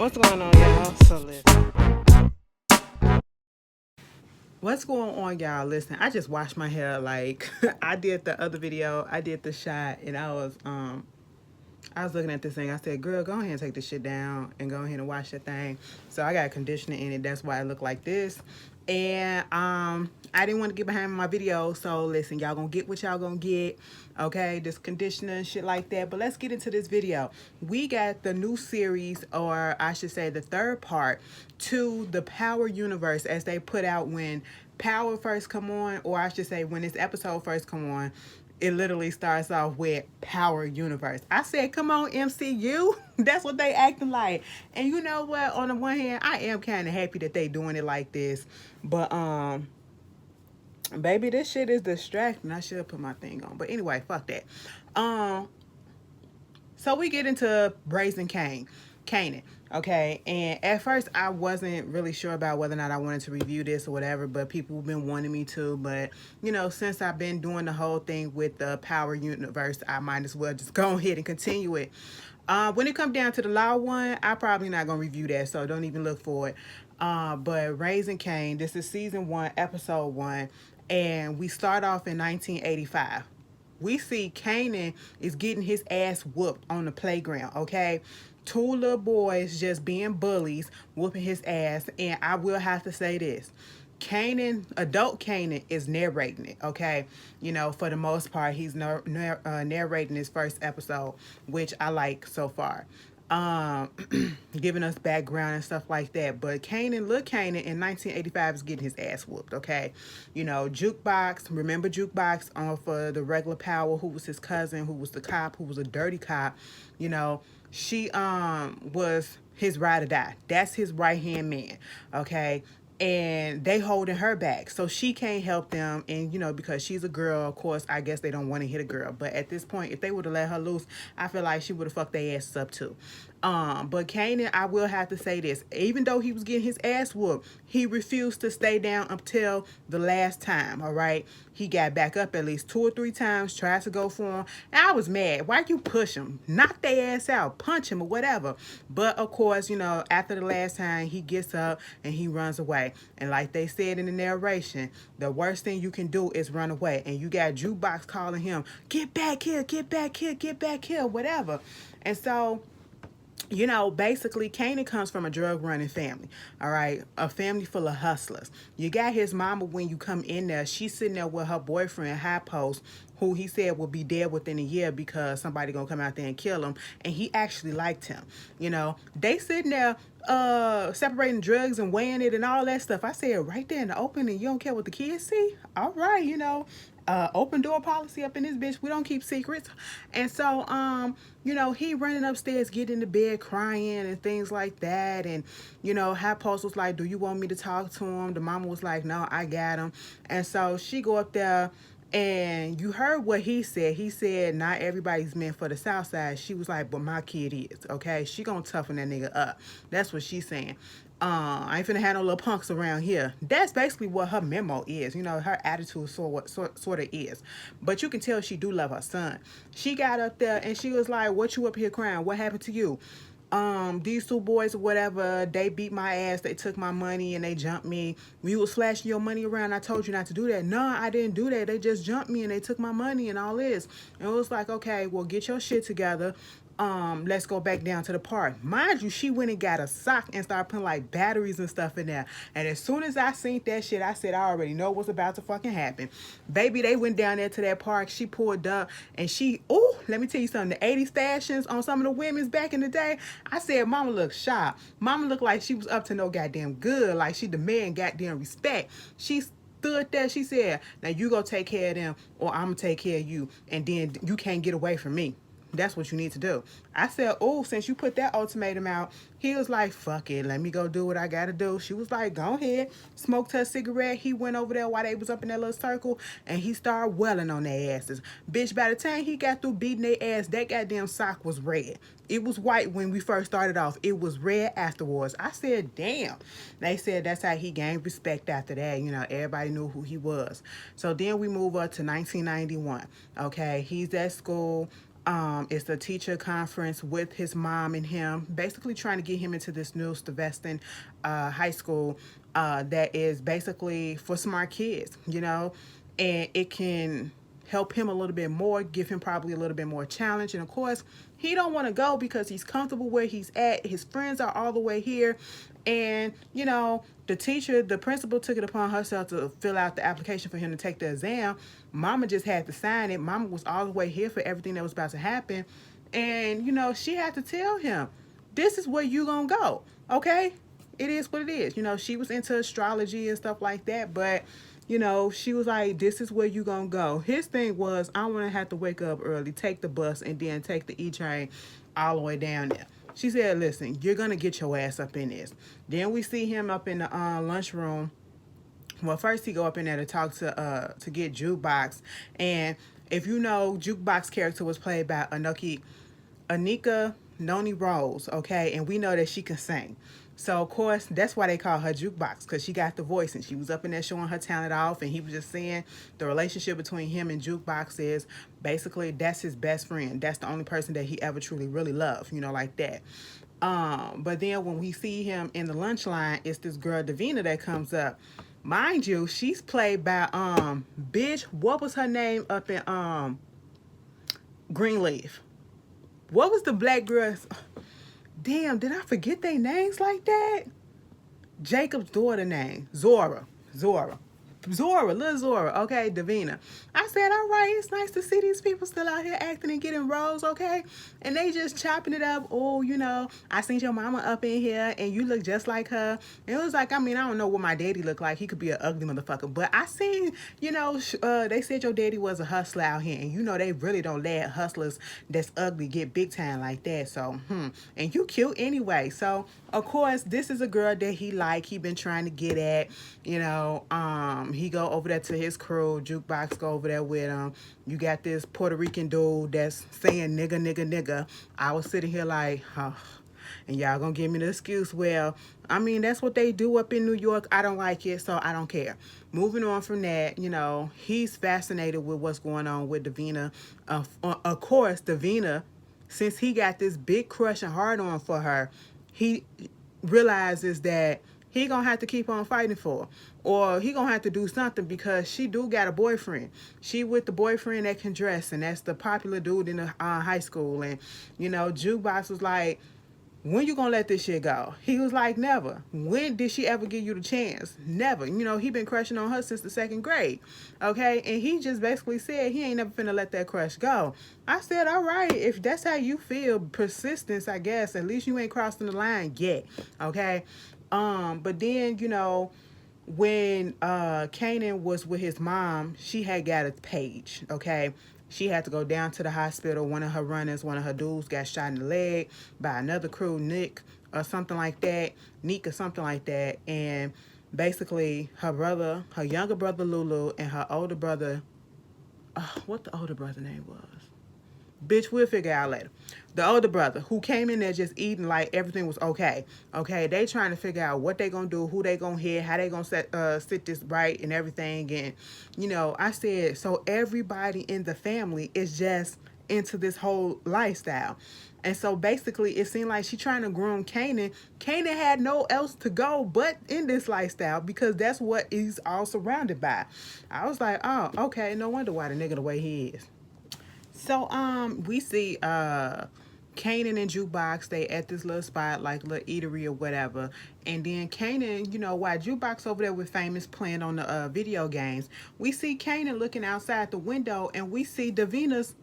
What's going on, y'all? So listen. What's going on, y'all? Listen, I just washed my hair. Like I did the other video, I did the shot, and I was looking at this thing. I said, "Girl, go ahead and take this shit down and go ahead and wash that thing." So I got conditioner in it. That's why it looked like this. And I didn't want to get behind my video. So listen, y'all gonna get what y'all gonna get. Okay, this conditioner and shit like that. But let's get into this video. We got the new series, or I should say, the third part to the Power universe, as they put out when Power first come on, or I should say, when this episode first come on. It literally starts off with Power Universe. I said, come on, MCU. That's what they acting like. And you know what? On the one hand, I am kind of happy that they doing it like this. But baby, this shit is distracting. I should put my thing on. But anyway, fuck that. Um, so we get into Brazen Kanan. Okay, and at first I wasn't really sure about whether or not I wanted to review this or whatever, but people have been wanting me to. But you know, since I've been doing the whole thing with the Power Universe, I might as well just go ahead and continue it. When it comes down to the Law one, I probably not gonna review that, so don't even look for it. But Raising Cain, this is season 1, episode 1, and we start off in 1985. We see Kanan is getting his ass whooped on the playground, okay? Two little boys just being bullies, whooping his ass. And I will have to say this. Kanan, adult Kanan, is narrating it, okay? You know, for the most part, he's narrating his first episode, which I like so far. Um, Giving us background and stuff like that. But Kanan, look, Kanan in 1985 is getting his ass whooped, okay? You know, Jukebox, remember Jukebox for the regular Power, who was his cousin, who was the cop, who was a dirty cop, you know, she was his ride or die. That's his right hand man, okay? And they holding her back, so she can't help them. And you know, because she's a girl, of course, I guess they don't want to hit a girl. But at this point, if they would have let her loose, I feel like she would have fucked their asses up too. But Kanan, I will have to say this: even though he was getting his ass whooped, he refused to stay down until the last time. All right, he got back up at least 2 or 3 times, tried to go for him, and I was mad. Why you push him? Knock their ass out, punch him or whatever. But of course, you know, after the last time, he gets up and he runs away. And like they said in the narration, the worst thing you can do is run away. And you got Jukebox calling him, "Get back here, get back here, get back here," whatever. And so, you know, basically, Kanan comes from a drug running family, all right? A family full of hustlers. You got his mama, when you come in there, she's sitting there with her boyfriend, High Post, who he said will be dead within a year because somebody gonna come out there and kill him. And he actually liked him. You know, they sitting there separating drugs and weighing it and all that stuff. I said, right there in the open, and you don't care what the kids see? All right, you know, open door policy up in this bitch. We don't keep secrets. And so you know, he running upstairs, getting into bed crying and things like that. And you know, High Post was like, "Do you want me to talk to him?" The mama was like, "No, I got him." And so she go up there, and you heard what he said. He said, "Not everybody's meant for the South Side." She was like, "But my kid is." Okay, she gonna toughen that nigga up. That's what she's saying. I ain't finna have no little punks around here. That's basically what her memo is. You know, her attitude sort of is. But you can tell she do love her son. She got up there and she was like, "What you up here crying? What happened to you?" These two boys or whatever, they beat my ass, they took my money and they jumped me. You was flashing your money around, I told you not to do that. No, I didn't do that. They just jumped me and they took my money and all this. And it was like, okay, well, get your shit together. Let's go back down to the park. Mind you, she went and got a sock and started putting like batteries and stuff in there. And as soon as I seen that shit, I said, I already know what's about to fucking happen. Baby, they went down there to that park. She pulled up and let me tell you something. The 80s fashions on some of the women's back in the day, I said, mama looked sharp. Mama looked like she was up to no goddamn good. Like she demand goddamn respect. She stood there. She said, now you go take care of them or I'm going to take care of you. And then you can't get away from me. That's what you need to do. I said, oh, since you put that ultimatum out, he was like, fuck it, let me go do what I gotta do. She was like, go ahead. Smoked her cigarette. He went over there while they was up in that little circle and he started welling on their asses. Bitch, by the time he got through beating their ass, that goddamn sock was red. It was white when we first started off. It was red afterwards. I said, damn. They said that's how he gained respect after that. You know, everybody knew who he was. So then we move up to 1991. Okay, he's at school. It's a teacher conference with his mom and him, basically trying to get him into this new Stuyvesant high school that is basically for smart kids, and it can help him a little bit more, give him probably a little bit more challenge. And of course, he don't want to go because he's comfortable where he's at. His friends are all the way here. And, the principal took it upon herself to fill out the application for him to take the exam. Mama just had to sign it. Mama was all the way here for everything that was about to happen. And, she had to tell him, this is where you gonna go, okay? It is what it is. She was into astrology and stuff like that, but she was like, this is where you gonna go. His thing was, I want to have to wake up early, take the bus, and then take the E-train all the way down there. She said, listen, you're gonna get your ass up in this. Then we see him up in the lunchroom. Well, first he go up in there to talk to get Jukebox. And if you know, Jukebox character was played by Anika Noni Rose, okay? And we know that she can sing. So, of course, that's why they call her Jukebox, because she got the voice, and she was up in there showing her talent off, and he was just saying the relationship between him and Jukebox is basically that's his best friend. That's the only person that he ever truly really loved, like that. But then when we see him in the lunch line, it's this girl, Davina, that comes up. Mind you, she's played by, bitch, what was her name up in Greenleaf? What was the black girl's... Damn, did I forget their names like that? Jacob's daughter name. Zora, little Zora, okay, Davina. I said, all right, it's nice to see these people still out here acting and getting roles, okay? And they just chopping it up. Oh, I seen your mama up in here and you look just like her. And it was like, I don't know what my daddy looked like. He could be an ugly motherfucker. But I seen, they said your daddy was a hustler out here. And they really don't let hustlers that's ugly get big time like that. So, and you cute anyway. So, of course, this is a girl that he been trying to get at, he go over there to his crew. Jukebox go over there with him. You got this Puerto Rican dude that's saying nigga, nigga, nigga. I was sitting here like, and y'all gonna give me the excuse. Well, that's what they do up in New York. I don't like it, so I don't care. Moving on from that, he's fascinated with what's going on with Davina. Of course, Davina, since he got this big crush and hard on for her, he realizes that he gonna have to keep on fighting for her, or he gonna have to do something because she do got a boyfriend. She with the boyfriend that can dress, and that's the popular dude in the high school. And Jukebox was like, when you gonna let this shit go? He was like, never. When did she ever give you the chance? Never. He been crushing on her since the 2nd grade, okay? And he just basically said he ain't never finna let that crush go. I said, all right, if that's how you feel, persistence, I guess, at least you ain't crossing the line yet, okay? But then, when Kanan was with his mom, she had got a page, okay? She had to go down to the hospital. One of her runners, one of her dudes got shot in the leg by another crew, Nick or something like that. And basically her younger brother Lulu, and her older brother, what the older brother name was? Bitch, we'll figure out later. The older brother who came in there just eating like everything was okay. Okay, they trying to figure out what they gonna do, who they gonna hit, how they gonna sit this right and everything. And I said, so everybody in the family is just into this whole lifestyle. And so basically it seemed like she trying to groom Kanan. Kanan had no else to go but in this lifestyle because that's what he's all surrounded by. I was like, oh, okay, no wonder why the nigga the way he is. So, we see, Kanan and Jukebox, they at this little spot, like little eatery or whatever. And then Kanan, while Jukebox over there with Famous playing on the video games, we see Kanan looking outside the window and we see Davina's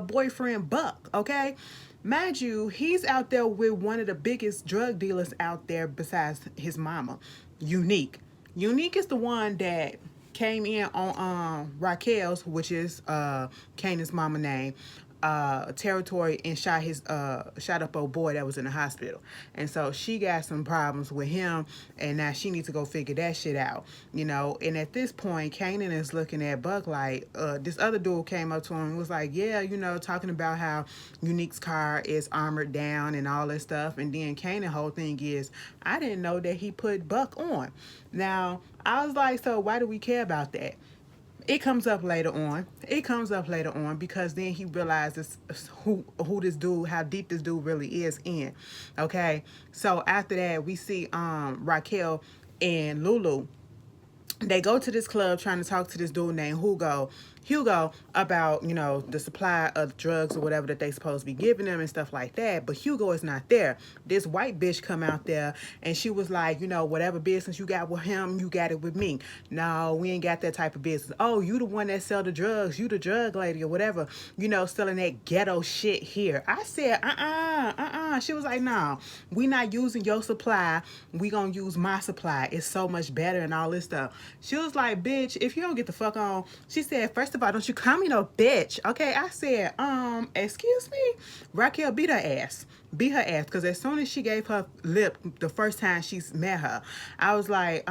boyfriend, Buck, okay? Mind you, he's out there with one of the biggest drug dealers out there besides his mama, Unique. Unique is the one that came in on Raquel's, which is Kanan's mama name, territory, and shot up old boy that was in the hospital. And so she got some problems with him, and now she needs to go figure that shit out, and at this point Kanan is looking at Buck like, this other dude came up to him and was like, yeah, talking about how Unique's car is armored down and all this stuff. And then Kanan whole thing is, I didn't know that he put Buck on. Now I was like, so why do we care about that? It comes up later on. It comes up later on because then he realizes who this dude, how deep this dude really is in. Okay, so after that we see Raquel and Lulu. They go to this club trying to talk to this dude named Hugo about, the supply of drugs or whatever that they supposed to be giving them and stuff like that. But Hugo is not there. This white bitch come out there and she was like, whatever business you got with him, you got it with me. No, we ain't got that type of business. Oh, you the one that sell the drugs. You the drug lady or whatever, selling that ghetto shit here. I said, She was like, no, we not using your supply. We gonna use my supply. It's so much better and all this stuff. She was like, bitch, if you don't get the fuck on. She said, first of all, don't you call me no bitch. Okay, I said, excuse me? Raquel beat her ass. Beat her ass. Because as soon as she gave her lip the first time she met her, I was like,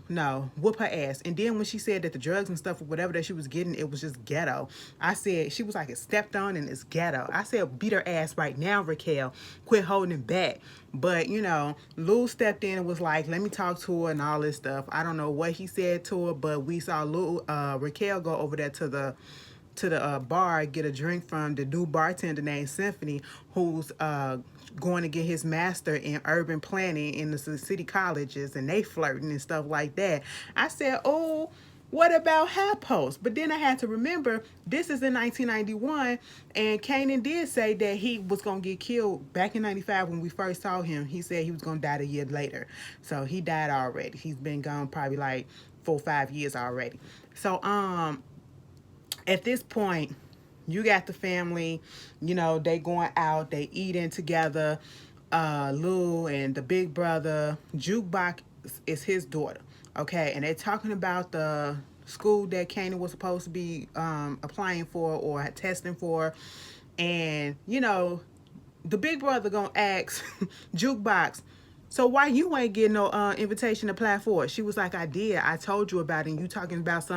no, whoop her ass. And then when she said that the drugs and stuff or whatever that she was getting, it was just ghetto. I said, she was like, it's stepped on and it's ghetto. I said, beat her ass right now, Raquel. Quit holding it back. But, Lou stepped in and was like, let me talk to her and all this stuff. I don't know what he said to her, but we saw Raquel go over there to the bar, get a drink from the new bartender named Symphony, who's going to get his master in urban planning in the city colleges, and they flirting and stuff like that. I said, oh, what about High Post? But then I had to remember this is in 1991, and Kanan did say that he was going to get killed back in 95 when we first saw him. He said he was going to die a year later. So he died already. He's been gone probably like 4 or 5 years already. So at this point, you got the family, they going out, they eating together. Lou and the big brother, Jukebox is his daughter. Okay, and they're talking about the school that Kanan was supposed to be applying for or testing for. And, the big brother gonna ask Jukebox, so why you ain't getting no invitation to apply for it? She was like, I did. I told you about it. And you talking about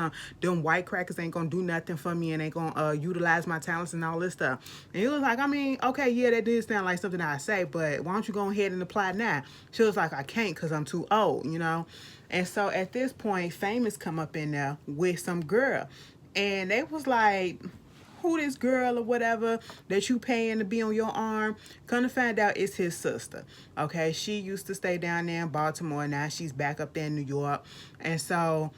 them white crackers ain't gonna do nothing for me and ain't gonna utilize my talents and all this stuff. And he was like, I mean, okay, yeah, that did sound like something I say, but why don't you go ahead and apply now? She was like, I can't because I'm too old, And so at this point, Famous come up in there with some girl. And they was like, who this girl or whatever that you paying to be on your arm? Come to find out it's his sister. Okay, she used to stay down there in Baltimore. Now she's back up there in New York. And so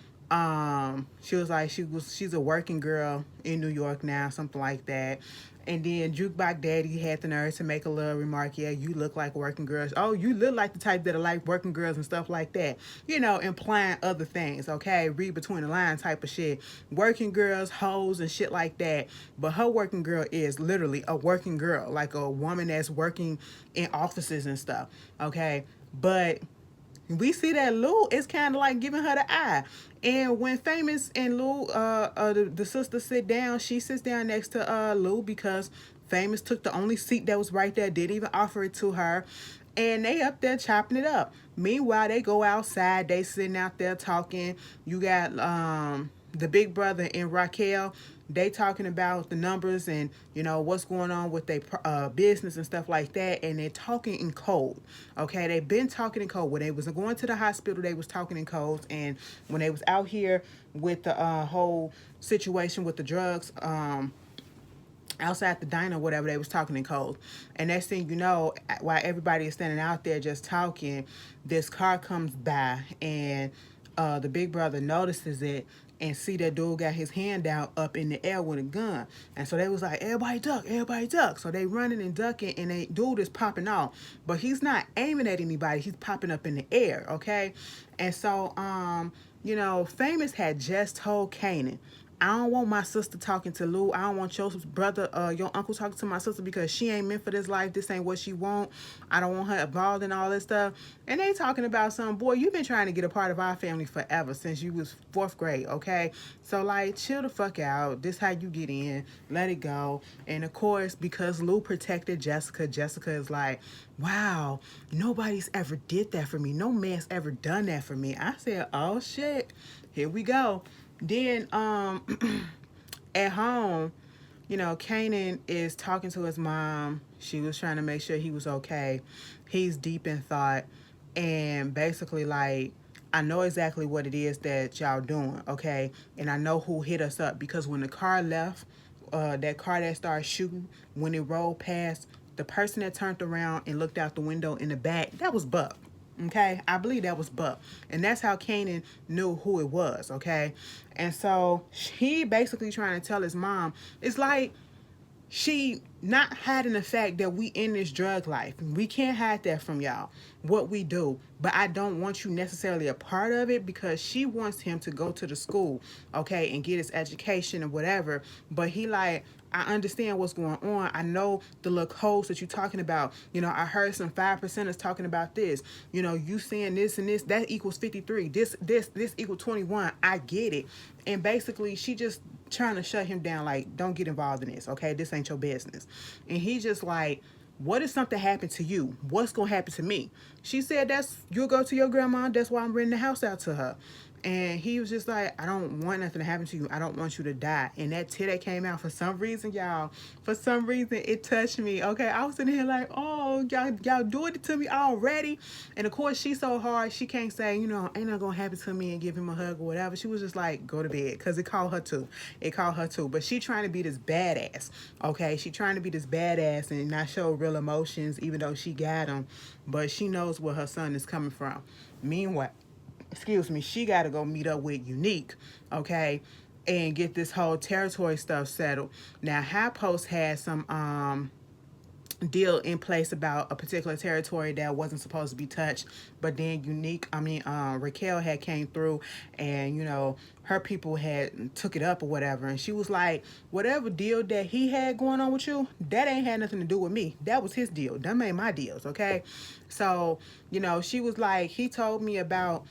she was like, she's a working girl in New York now, something like that. And then Jukebox Daddy had the nerve to make a little remark, yeah, you look like working girls. Oh, you look like the type that are like working girls and stuff like that. Implying other things, okay? Read between the lines type of shit. Working girls, hoes, and shit like that. But her working girl is literally a working girl, like a woman that's working in offices and stuff, okay? But we see that Lou is kind of like giving her the eye. And when Famous and Lou, the sister sit down, she sits down next to Lou because Famous took the only seat that was right there, didn't even offer it to her. And they up there chopping it up. Meanwhile, they go outside, they sitting out there talking. You got the big brother and Raquel. They talking about the numbers and what's going on with their business and stuff like that, and they're talking in code. Okay, they've been talking in code. When they was going to the hospital, they was talking in codes, and when they was out here with the whole situation with the drugs, outside the diner or whatever, they was talking in code. And next thing you know, while everybody is standing out there just talking, this car comes by, and the big brother notices it and see that dude got his hand out up in the air with a gun. And so they was like, everybody duck, everybody duck. So they running and ducking, and they dude is popping off. But he's not aiming at anybody. He's popping up in the air, okay? And so, Famous had just told Kanan, I don't want my sister talking to Lou. I don't want your brother, your uncle talking to my sister because she ain't meant for this life. This ain't what she want. I don't want her involved in all this stuff. And they talking about some, boy, you've been trying to get a part of our family forever since you was 4th grade, okay? So, like, chill the fuck out. This how you get in. Let it go. And, of course, because Lou protected Jessica, Jessica is like, wow, nobody's ever did that for me. No man's ever done that for me. I said, oh, shit. Here we go. Then at home, Kanan is talking to his mom. She was trying to make sure he was okay. He's deep in thought, and basically like, I know exactly what it is that y'all doing, okay? And I know who hit us up because when the car left, that car that started shooting, when it rolled past, the person that turned around and looked out the window in the back, that was Buck. Okay, I believe that was Buck, and that's how Kanan knew who it was. Okay, and so he basically trying to tell his mom, it's like she not hiding the fact that we in this drug life. We can't hide that from y'all, what we do. But I don't want you necessarily a part of it because she wants him to go to the school, okay, and get his education and whatever. But he like, I understand what's going on. I know the little codes that you're talking about. You know, I heard some 5%ers talking about this. You know, you saying this and this, that equals 53. This equals 21. I get it. And basically, she just trying to shut him down, like, don't get involved in this, okay? This ain't your business. And he just like, what if something happened to you? What's gonna happen to me? She said, that's, you'll go to your grandma, that's why I'm renting the house out to her. And he was just like, I don't want nothing to happen to you. I don't want you to die. And that tear that came out, for some reason, y'all, for some reason, it touched me. Okay, I was sitting here like, oh, y'all doing it to me already. And of course, she's so hard, she can't say, you know, ain't not gonna happen to me and give him a hug or whatever. She was just like, go to bed, because it called her too. It called her too. But she trying to be this badass. Okay, she trying to be this badass and not show real emotions, even though she got them. But she knows where her son is coming from. Meanwhile, excuse me, she got to go meet up with Unique, okay, and get this whole territory stuff settled. Now, High Post had some deal in place about a particular territory that wasn't supposed to be touched, but then Raquel had came through, and you know, her people had took it up or whatever, and she was like, whatever deal that he had going on with you, that ain't had nothing to do with me. That was his deal. That ain't my deals, okay? So, you know, she was like, he told me about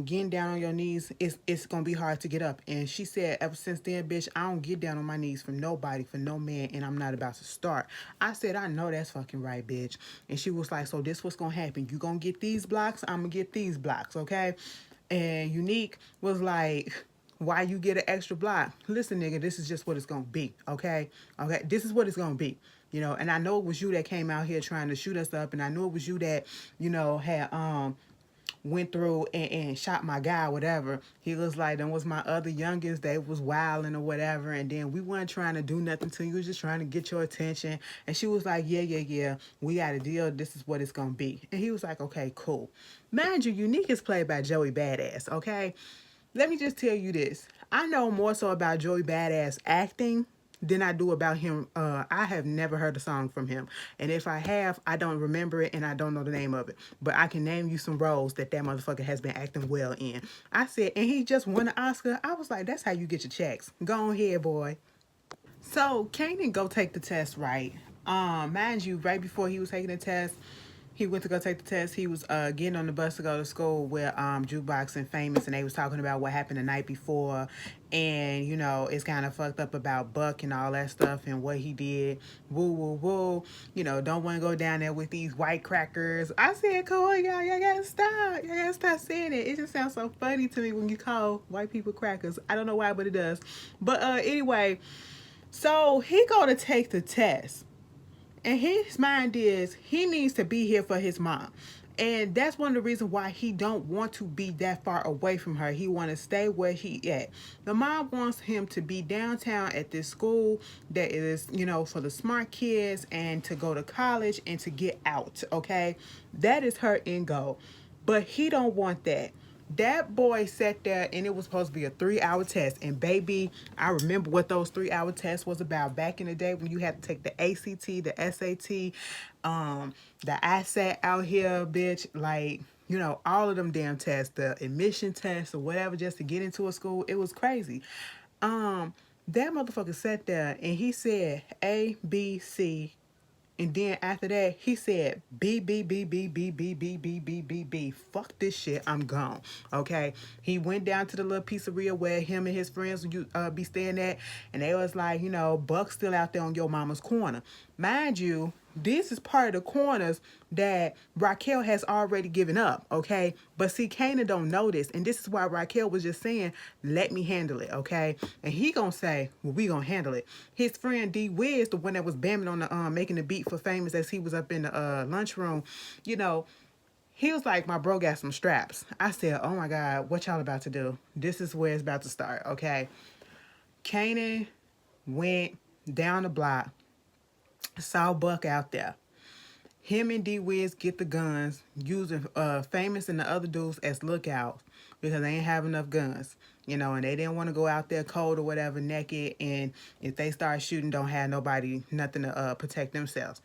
getting down on your knees, it's gonna be hard to get up. And she said, ever since then, bitch, I don't get down on my knees for nobody, for no man, and I'm not about to start. I said, I know that's fucking right, bitch. And she was like, so this what's gonna happen. You gonna get these blocks, I'm gonna get these blocks, okay? And Unique was like, why you get an extra block? Listen, nigga, this is just what it's gonna be, okay? Okay, this is what it's gonna be. You know, and I know it was you that came out here trying to shoot us up, and I know it was you that, you know, had went through and shot my guy, whatever. He was like, them was my other youngest, they was wilding or whatever, and then we weren't trying to do nothing to you, we was just trying to get your attention. And she was like, yeah, we got a deal, this is what it's gonna be. And he was like, okay, cool. Mind you, Unique is played by Joey Badass, okay? Let me just tell you this. I know more so about Joey Badass acting than I do about him. I have never heard a song from him. And if I have, I don't remember it and I don't know the name of it. But I can name you some roles that motherfucker has been acting well in. I said, and he just won an Oscar. I was like, that's how you get your checks. Go ahead, boy. So Kanan go take the test, right? Mind you, right before he was taking the test, he went to go take the test. He was getting on the bus to go to school with Jukebox and Famous, and they was talking about what happened the night before, and you know, it's kind of fucked up about Buck and all that stuff and what he did. Woo woo woo. You know, don't want to go down there with these white crackers. I said, come on, y'all gotta stop. Y'all gotta stop saying it. It just sounds so funny to me when you call white people crackers. I don't know why, but it does. But anyway. So he go to take the test. And his mind is he needs to be here for his mom. And that's one of the reasons why he don't want to be that far away from her. He want to stay where he at. The mom wants him to be downtown at this school that is, you know, for the smart kids and to go to college and to get out, okay? That is her end goal. But he don't want that. That boy sat there and it was supposed to be a 3-hour test. And baby, I remember what those 3-hour tests was about back in the day when you had to take the ACT, the SAT, the ISAT out here, bitch. Like, you know, all of them damn tests, the admission tests or whatever, just to get into a school. It was crazy. That motherfucker sat there and he said A, B, C, and then after that, he said, B, B, B, B, B, B, B, B, B, B, B. Fuck this shit, I'm gone. Okay? He went down to the little pizzeria where him and his friends would be staying at, and they was like, you know, Buck's still out there on your mama's corner. Mind you, this is part of the corners that Raquel has already given up, okay? But see, Kanan don't know this, and this is why Raquel was just saying, let me handle it, okay? And he gonna say, well, we gonna handle it. His friend D Wiz, the one that was bamming on the making the beat for Famous as he was up in the lunchroom, you know, He was like, my bro got some straps. I said, oh my God, what y'all about to do? This is where it's about to start, okay? Kanan went down the block, saw Buck out there. Him and D Wiz get the guns, using Famous and the other dudes as lookouts because they ain't have enough guns. You know, and they didn't want to go out there cold or whatever, naked, and if they start shooting, don't have nobody, nothing to protect themselves.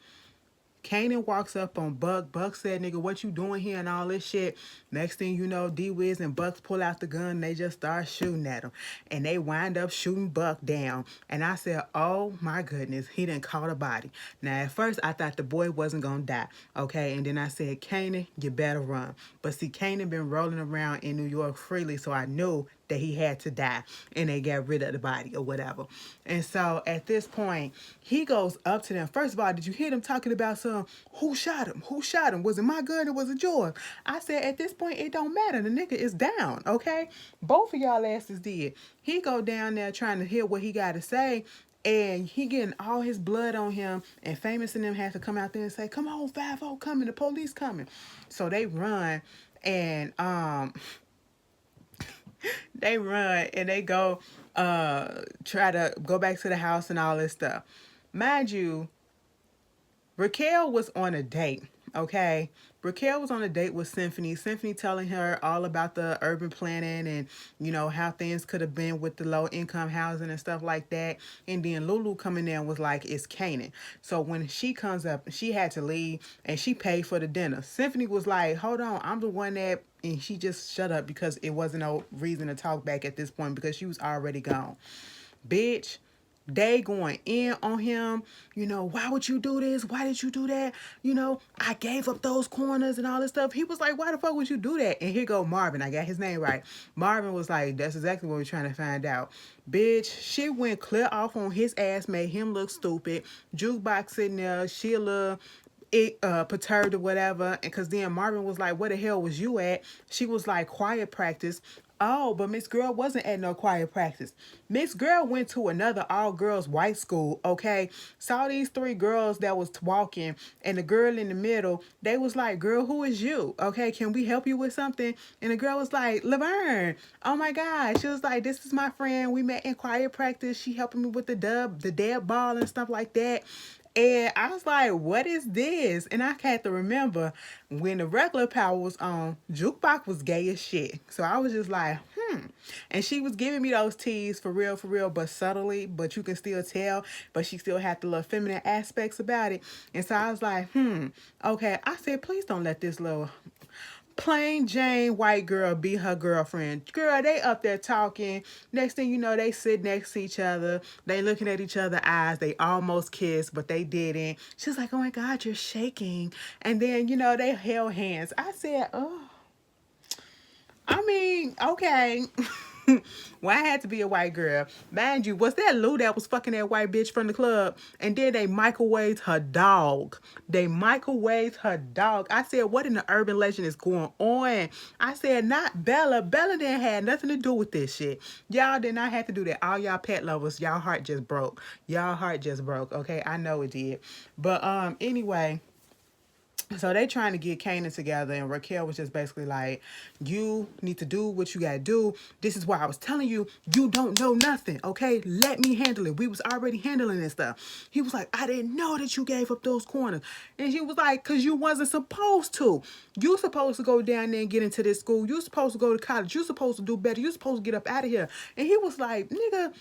Kanan walks up on Buck. Buck said, nigga, what you doing here and all this shit? Next thing you know, D-Wiz and Bucks pull out the gun and they just start shooting at him. And they wind up shooting Buck down. And I said, oh my goodness, he done caught a body. Now, at first, I thought the boy wasn't going to die, okay? And then I said, Kanan, you better run. But see, Kanan been rolling around in New York freely, so I knew that he had to die and they got rid of the body or whatever. And so at this point, he goes up to them. First of all, did you hear them talking about who shot him? Who shot him? Was it my gun or was it yours? I said, at this point, it don't matter. The nigga is down, okay? Both of y'all asses did. He go down there trying to hear what he got to say, and he getting all his blood on him, and Famous and them have to come out there and say, come on, 5-0 coming, the police coming. So they run, and they run and they go try to go back to the house and all this stuff. Mind you, Raquel was on a date, okay? Raquel was on a date with Symphony. Symphony telling her all about the urban planning and, you know, how things could have been with the low income housing and stuff like that. And then Lulu coming in was like, it's Kanan. So when she comes up, she had to leave and she paid for the dinner. Symphony was like, hold on, I'm the one that, and she just shut up because it wasn't no reason to talk back at this point because she was already gone. Bitch. They going in on him, you know, why would you do this? Why did you do that? You know, I gave up those corners and all this stuff. He was like, why the fuck would you do that? And here go Marvin. I got his name right. Marvin was like, that's exactly what we're trying to find out. Bitch, she went clear off on his ass, made him look stupid. Jukebox sitting there, Sheila perturbed or whatever, and because then Marvin was like, where the hell was you at? She was like, quiet practice. Oh, but Miss Girl wasn't at no quiet practice. Miss Girl went to another all-girls white school, okay? Saw these three girls that was walking, and the girl in the middle, they was like, girl, who is you? Okay, can we help you with something? And the girl was like, Laverne. Oh my God. She was like, this is my friend. We met in quiet practice. She helping me with the dead ball and stuff like that. And I was like, what is this? And I had to remember when the regular power was on, Jukebox was gay as shit. So I was just like, And she was giving me those teas for real, but subtly, but you can still tell, but she still had the little feminine aspects about it. And so I was like, okay. I said, please don't let this little plain Jane white girl be her girlfriend. Girl, they up there talking. Next thing you know, they sit next to each other. They looking at each other's eyes. They almost kissed, but they didn't. She's like, oh my God, you're shaking. And then, you know, they held hands. I said, oh, I mean, okay. Well, I had to be a white girl. Mind you, was that Lou that was fucking that white bitch from the club? And then they microwaved her dog. They microwaved her dog. I said, what in the urban legend is going on? I said, not Bella. Bella didn't have nothing to do with this shit. Y'all did not have to do that. All y'all pet lovers, y'all heart just broke. Y'all heart just broke, okay? I know it did. But anyway... So they trying to get Kanan together, and Raquel was just basically like, you need to do what you gotta do. This is why I was telling you, you don't know nothing, okay? Let me handle it. We was already handling this stuff. He was like, I didn't know that you gave up those corners. And she was like, because you wasn't supposed to. You supposed to go down there and get into this school. You supposed to go to college. You supposed to do better. You supposed to get up out of here. And he was like, nigga,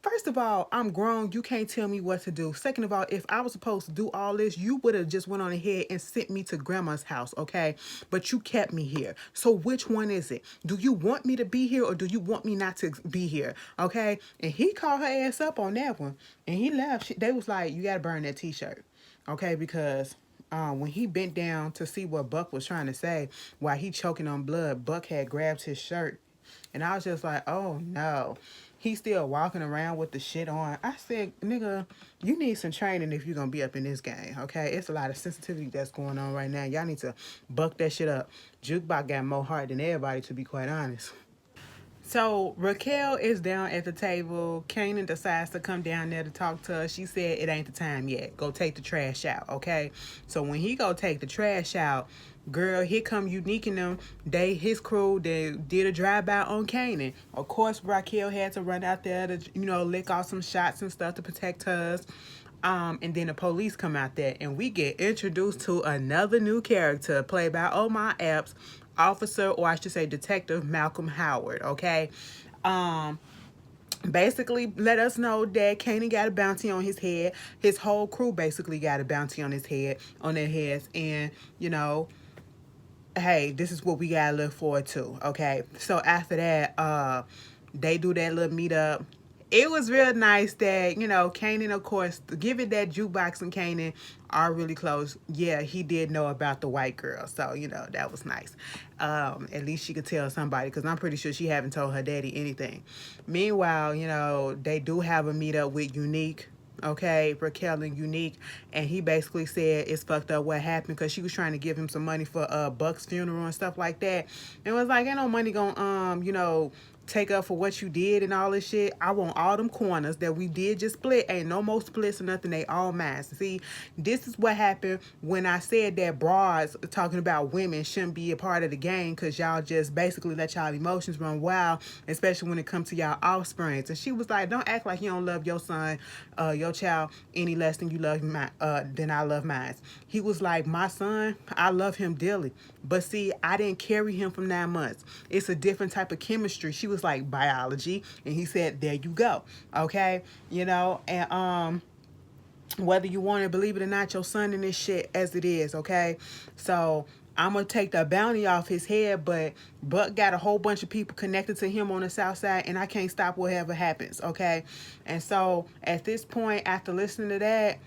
first of all, I'm grown. You can't tell me what to do. Second of all, if I was supposed to do all this, you would have just went on ahead and sent me to grandma's house, okay? But you kept me here. So which one is it? Do you want me to be here or do you want me not to be here, okay? And he called her ass up on that one. And he left. They was like, you got to burn that t-shirt, okay? Because... when he bent down to see what Buck was trying to say while he choking on blood, Buck had grabbed his shirt. And I was just like, oh no. He's still walking around with the shit on. I said, nigga, you need some training if you're going to be up in this game, okay? It's a lot of sensitivity that's going on right now. Y'all need to buck that shit up. Jukebox got more heart than everybody, to be quite honest. So Raquel is down at the table. Kanan decides to come down there to talk to her. She said it ain't the time yet. Go take the trash out, okay? So when he go take the trash out, girl, here come Unique and them. His crew, they did a drive-by on Kanan. Of course, Raquel had to run out there to, lick off some shots and stuff to protect hers. And then the police come out there, and we get introduced to another new character played by my apps, Officer, or I should say Detective Malcolm Howard, okay? Basically let us know that Kanan got a bounty on his head. His whole crew basically got a bounty on their heads, and hey, this is what we gotta look forward to, okay? So after that, they do that little meetup. It was real nice that, Kanan, of course, given that Jukebox and Kanan are really close, yeah, he did know about the white girl. So, that was nice. At least she could tell somebody, because I'm pretty sure she haven't told her daddy anything. Meanwhile, they do have a meetup with Unique, okay, Raquel and Unique, and he basically said it's fucked up what happened, because she was trying to give him some money for Buck's funeral and stuff like that, and was like, ain't no money gonna take up for what you did and all this shit. I want all them corners that we did just split. Ain't no more splits or nothing. They all mine. See, this is what happened when I said that broads talking about women shouldn't be a part of the game, because y'all just basically let y'all emotions run wild, especially when it comes to y'all offsprings. And she was like, don't act like you don't love your son, your child, any less than you love than I love mine. He was like, my son, I love him dearly, but see, I didn't carry him for 9 months. It's a different type of chemistry. She was like, biology, and he said, there you go, okay? And whether you want to believe it or not, your son in this shit as it is, okay? So I'm gonna take the bounty off his head, but Buck got a whole bunch of people connected to him on the south side, and I can't stop whatever happens, okay? And so at this point, after listening to that,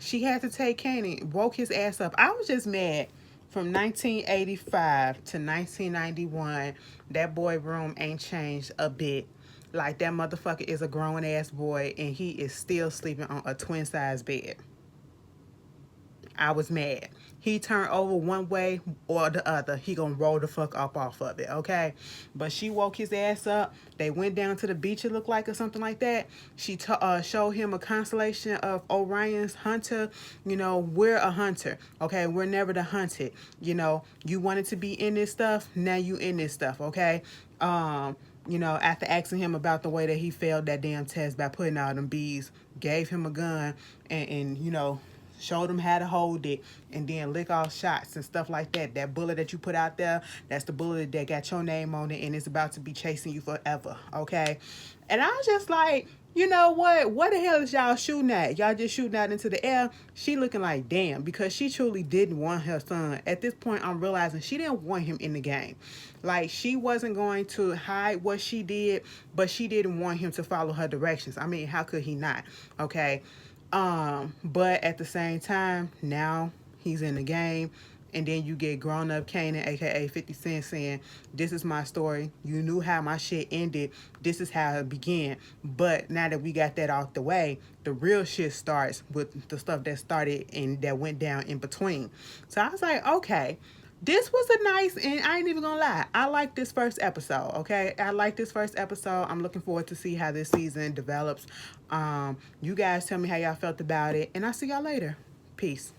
she had to take Kanan, woke his ass up. I was just mad. From 1985 to 1991, that boy room ain't changed a bit. Like, that motherfucker is a grown ass boy, and he is still sleeping on a twin size bed. I was mad. He turned over one way or the other, he gonna roll the fuck up off of it, okay? But she woke his ass up. They went down to the beach, it looked like, or something like that. She showed him a constellation of Orion's hunter. We're a hunter, okay? We're never the hunted. You wanted to be in this stuff, now you in this stuff, okay? After asking him about the way that he failed that damn test by putting out them bees, gave him a gun, and showed him how to hold it, and then lick off shots and stuff like that. That bullet that you put out there, that's the bullet that got your name on it, and it's about to be chasing you forever, okay? And I was just like, you know what? What the hell is y'all shooting at? Y'all just shooting out into the air? She looking like, damn, because she truly didn't want her son. At this point, I'm realizing she didn't want him in the game. Like, she wasn't going to hide what she did, but she didn't want him to follow her directions. I mean, how could he not? Okay? But at the same time, now he's in the game, and then you get grown up Kanan, aka 50 Cent, saying, this is my story. You knew how my shit ended. This is how it began. But now that we got that out the way, the real shit starts with the stuff that started and that went down in between. So I was like, okay, this was a nice, and I ain't even gonna lie, I like this first episode, okay? I like this first episode. I'm looking forward to see how this season develops. You guys tell me how y'all felt about it, and I'll see y'all later. Peace.